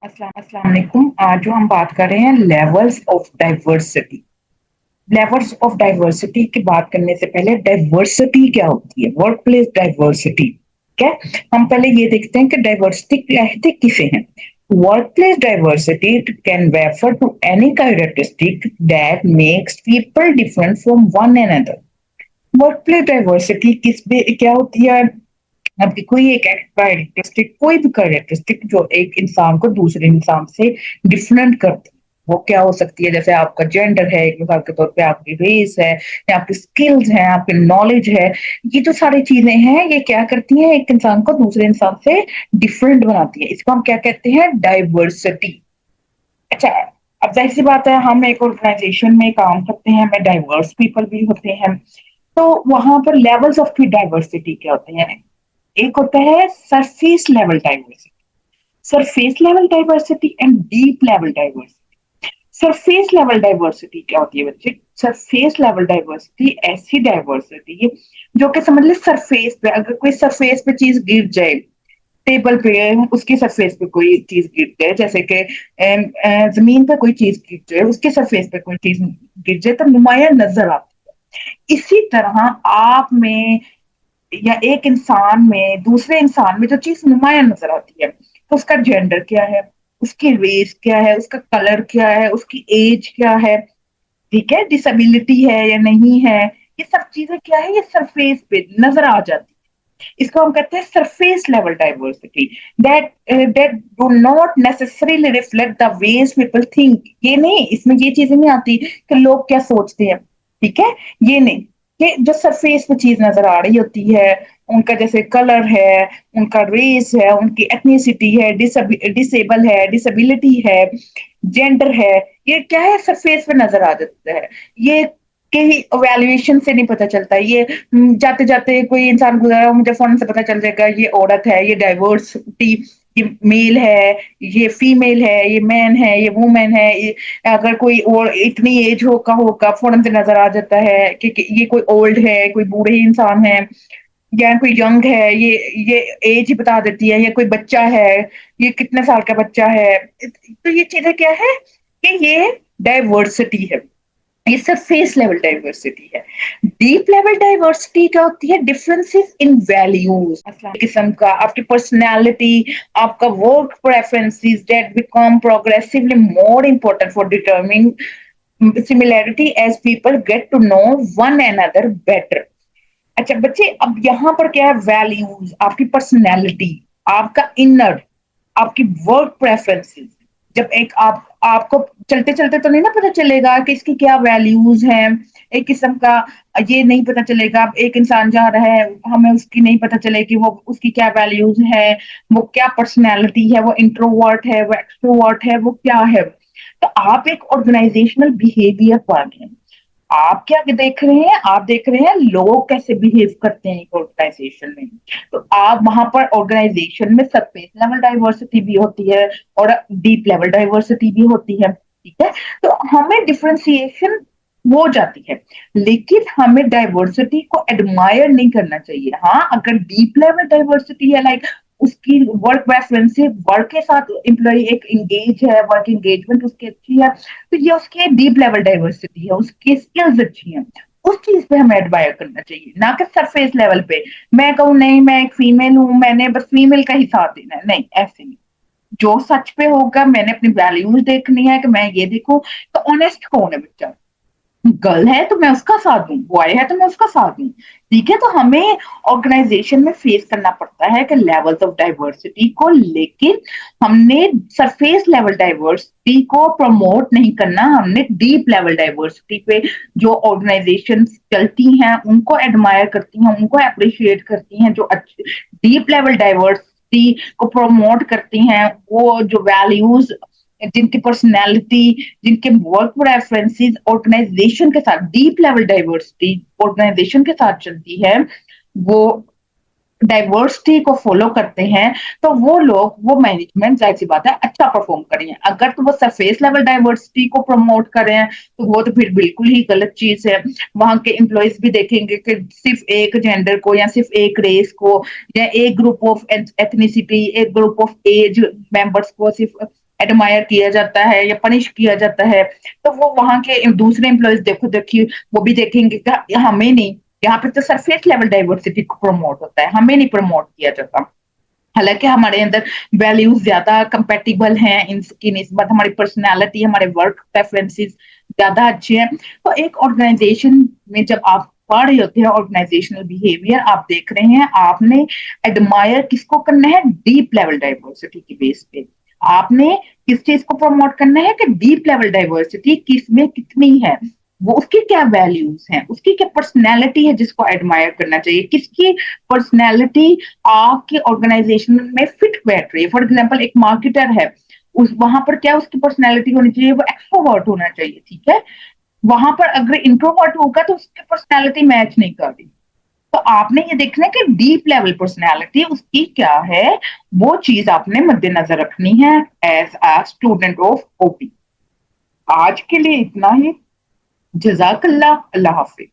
अस्सलाम वालेकुम। आज जो हम बात कर रहे हैं levels of diversity. Levels of diversity की बात करने से पहले डाइवर्सिटी क्या होती है, वर्क प्लेस डाइवर्सिटी क्या। हम पहले ये देखते हैं कि डाइवर्सिटी कहते किसे हैं। Work place diversity can refer to any characteristic that makes people different from one another. Work place diversity किस पे क्या होती है। आपकी कोई एक कैरेक्टरिस्टिक, कोई भी कैरेक्टरिस्टिक जो एक इंसान को दूसरे इंसान से डिफरेंट करती है, वो क्या हो सकती है। जैसे आपका जेंडर है, एक मिसाल के तौर पे आपकी रेस है, या आपकी स्किल्स हैं, आपकी नॉलेज है। ये जो सारी चीजें हैं ये क्या करती हैं, एक इंसान को दूसरे इंसान से डिफरेंट बनाती है। इसको हम क्या कहते हैं, डाइवर्सिटी। अच्छा, अब जाहिर सी बात है, हम एक ऑर्गेनाइजेशन में काम करते हैं, हमें डाइवर्स पीपल भी होते हैं। तो वहां पर लेवल्स ऑफ डाइवर्सिटी क्या होते हैं। एक होता है surface level diversity, surface level diversity and deep level diversity. Surface level diversity क्या होती है बच्चे। सरफेस लेवल डाइवर्सिटी ऐसी डाइवर्सिटी है जो कि समझ ले सरफेस पे, अगर कोई सरफेस पे चीज गिर जाए, टेबल पे उसकी सरफेस पे कोई चीज गिर जाए, जैसे कि जमीन पे कोई चीज गिर जाए, उसके सरफेस पे कोई चीज गिर जाए तो नुमाया नजर आती है। इसी तरह आप में या एक इंसान में दूसरे इंसान में जो चीज नुमाया नजर आती है, तो उसका जेंडर क्या है, उसकी रेस क्या है, उसका कलर क्या है, उसकी एज क्या है, ठीक है, डिसेबिलिटी है या नहीं है, ये सब चीजें क्या है, ये सरफेस पे नजर आ जाती है। इसको हम कहते हैं surface level diversity. That do not necessarily reflect the ways people think. ये नहीं, इसमें ये चीजें नहीं आती कि लोग क्या सोचते हैं, ठीक है, ये नहीं। कि जो सरफेस पे चीज नजर आ रही होती है, उनका जैसे कलर है, उनका रेस है, उनकी एथनिसिटी है, डिसेबल है, डिसेबिलिटी है, जेंडर है, ये क्या है, सरफेस पे नजर आ जाता है। ये के ही वैल्यूएशन से नहीं पता चलता। ये जाते जाते कोई इंसान गुजरा, मुझे फौरन से पता चल जाएगा ये औरत है, ये डाइवर्सिटी, ये मेल है, ये फीमेल है, ये मैन है, ये वुमेन है। ये अगर कोई और इतनी एज होगा होगा फौरन से नजर आ जाता है कि ये कोई ओल्ड है, कोई बूढ़े इंसान है, या कोई यंग है, ये एज ही बता देती है, या कोई बच्चा है, ये कितने साल का बच्चा है। तो ये चीजें क्या है कि ये डाइवर्सिटी है, ये सरफेस लेवल डाइवर्सिटी है। डीप लेवल डाइवर्सिटी क्या होती है, डिफरेंसेस इन वैल्यूज, किस्म का आपकी पर्सनैलिटी, आपका work preferences that become progressively more important for determining similarity as people get to know one another better. अच्छा बच्चे, अब यहाँ पर क्या है, वैल्यूज, आपकी पर्सनैलिटी, आपका इनर, आपकी वर्क प्रेफरेंसेस। जब एक आपको चलते चलते तो नहीं ना पता चलेगा कि इसकी क्या वैल्यूज हैं, एक किस्म का ये नहीं पता चलेगा। अब एक इंसान जा रहा है, हमें उसकी नहीं पता चले कि वो उसकी क्या वैल्यूज है, वो क्या पर्सनैलिटी है, वो इंट्रोवर्ट है, वो एक्सट्रोवर्ट है, वो क्या है। तो आप एक ऑर्गेनाइजेशनल बिहेवियर पढ़ रहे हैं, आप क्या देख रहे हैं, आप देख रहे हैं लोग कैसे बिहेव करते हैं एक ऑर्गेनाइजेशन में। तो आप वहां पर ऑर्गेनाइजेशन में सरफेस लेवल डाइवर्सिटी भी होती है और डीप लेवल डाइवर्सिटी भी होती है, ठीक है। तो हमें डिफ्रेंसिएशन हो जाती है, लेकिन हमें डाइवर्सिटी को एडमायर नहीं करना चाहिए। हाँ, अगर डीप लेवल डाइवर्सिटी है, लाइक उसकी वर्क प्रेफरेंस, वर्क के साथ एम्प्लॉय एक इंगेज है, वर्क एंगेजमेंट उसकी अच्छी है, तो ये उसकी डीप लेवल डाइवर्सिटी है, उसकी स्किल्स अच्छी हैं, उस चीज पे हमें एडमायर करना चाहिए, ना कि सरफेस लेवल पे। मैं कहूँ नहीं, मैं एक फीमेल हूँ, मैंने बस फीमेल का ही साथ देना है, नहीं, ऐसे नहीं। जो सच पे होगा, मैंने अपनी वैल्यूज देखनी है कि मैं ये देखूं। तो ऑनेस्ट कौन है बच्चा, गर्ल है तो मैं उसका साथ दूं, बॉय है तो मैं उसका साथ दूं, ठीक है। तो हमें ऑर्गेनाइजेशन में फेस करना पड़ता है कि लेवल्स ऑफ डाइवर्सिटी को, लेकिन हमने सरफेस लेवल डाइवर्सिटी को प्रमोट नहीं करना, हमने डीप लेवल डाइवर्सिटी पे जो ऑर्गेनाइजेशन चलती हैं उनको एडमायर करती हैं, उनको अप्रिशिएट करती हैं, जो अच्छी डीप लेवल डाइवर्सिटी को प्रमोट करती हैं, वो जो वैल्यूज, जिनकी पर्सनैलिटी, जिनके वर्क प्रेफरेंसेस ऑर्गेनाइजेशन के साथ, डीप लेवल डाइवर्सिटी ऑर्गेनाइजेशन के साथ चलती है, वो डाइवर्सिटी को फॉलो करते हैं, तो वो लोग, वो मैनेजमेंट जाहिर सी बात है अच्छा परफॉर्म करें। अगर तो वो सरफेस लेवल डाइवर्सिटी को प्रमोट करें तो वो तो फिर बिल्कुल ही गलत चीज है। वहां के एम्प्लॉयज भी देखेंगे कि सिर्फ एक जेंडर को या सिर्फ एक रेस को या एक ग्रुप ऑफ एथनिसिटी, एक ग्रुप ऑफ एज मेंबर्स को सिर्फ एडमायर किया जाता है या पनिश किया जाता है, तो वो वहां के दूसरे एम्प्लॉयज देखिए वो भी देखेंगे कि हमें नहीं, यहाँ पे तो सरफेस लेवल डाइवर्सिटी को प्रमोट होता है, हमें नहीं प्रमोट किया जाता। हालांकि हमारे अंदर वैल्यूज ज्यादा कंपेटिबल हैं इनकी निस्बत, हमारी पर्सनैलिटी, हमारे वर्क प्रेफरेंसेस ज्यादा अच्छे हैं। तो एक ऑर्गेनाइजेशन में जब आप पढ़ रहे होते हैं ऑर्गेनाइजेशनल बिहेवियर, आप देख रहे हैं आपने एडमायर किसको करना है, डीप लेवल डाइवर्सिटी की बेस पे। आपने किस चीज को प्रमोट करना है कि डीप लेवल डाइवर्सिटी किस में कितनी है, वो उसकी क्या वैल्यूज हैं, उसकी क्या पर्सनैलिटी है जिसको एडमायर करना चाहिए, किसकी पर्सनैलिटी आपके ऑर्गेनाइजेशन में फिट बैठ रही है। फॉर एग्जाम्पल एक मार्केटर है, उस वहां पर क्या उसकी पर्सनैलिटी होनी चाहिए, वो एक्सट्रोवर्ट होना चाहिए, ठीक है। वहां पर अगर इंट्रोवर्ट होगा तो उसकी पर्सनैलिटी मैच नहीं कर रही। तो आपने ये देखना है कि डीप लेवल पर्सनैलिटी उसकी क्या है, वो चीज आपने मद्देनजर रखनी है as a student of OP. आज के लिए इतना ही। जजाकल्ला, अल्लाह हाफिज।